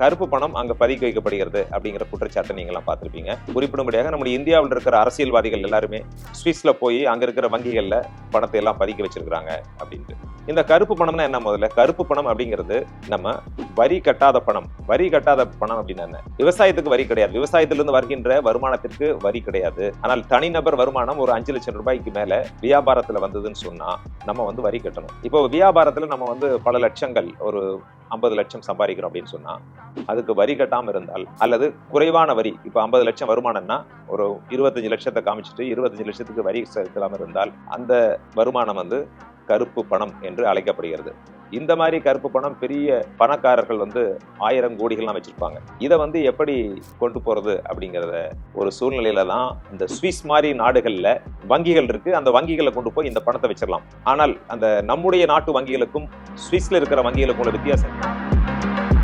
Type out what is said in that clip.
கருப்பு பணம் அங்க பதுக்கி வைக்கப்படுகிறது அப்படிங்கிற குற்றச்சாட்டை நீங்களாம் பார்த்திருப்பீங்க. குறிப்பிடும்படியாக நம்முடைய இந்தியாவில் இருக்கிற அரசியல்வாதிகள் எல்லாருமே சுவிஸ்ல போய் அங்க இருக்கிற வங்கிகள்ல பணத்தை எல்லாம் பதுக்கி வச்சிருக்காங்க அப்படின்ட்டு. இந்த கருப்பு பணம்னா என்ன? முதல்ல கருப்பு பணம் அப்படிங்கிறது நம்ம வரி கட்டாத பணம். வரி கட்டாத பணம் அப்படின்னா என்ன? விவசாயத்துக்கு வரி கிடையாது. விவசாயத்திலிருந்து வருகின்ற வருமானத்திற்கு வரி கிடையாது. ஆனால் தனிநபர் வருமானம் ஒரு 5 லட்சம் ரூபாய்க்கு மேல வியாபாரத்துல வந்ததுன்னு சொன்னா நம்ம வரி கட்டணும். இப்போ வியாபாரத்துல நம்ம பல லட்சங்கள், ஒரு 50 லட்சம் சம்பாதிக்கிறோம் அப்படின்னு சொன்னா அதுக்கு வரி கட்டாம இருந்தால், அல்லது குறைவான வரி, இப்ப 50 லட்சம் வருமானம்னா ஒரு 25 லட்சத்தை காமிச்சிட்டு 25 லட்சத்துக்கு வரி செலுத்தாம இருந்தால் அந்த வருமானம் கருப்பு பணம் என்று அழைக்கப்படுகிறது. இந்த மாதிரி கருப்பு பணம் பெரிய பணக்காரர்கள் 1000 கோடிகள்லாம் வச்சிருப்பாங்க. இதை எப்படி கொண்டு போறது அப்படிங்கிறத ஒரு சூழ்நிலையில தான் இந்த சுவிஸ் மாதிரி நாடுகள்ல வங்கிகள் இருக்கு. அந்த வங்கிகளை கொண்டு போய் இந்த பணத்தை வச்சிடலாம். ஆனால் அந்த நம்முடைய நாட்டு வங்கிகளுக்கும் சுவிஸ்ல இருக்கிற வங்கிகளுக்கும் உள்ள வித்தியாசம்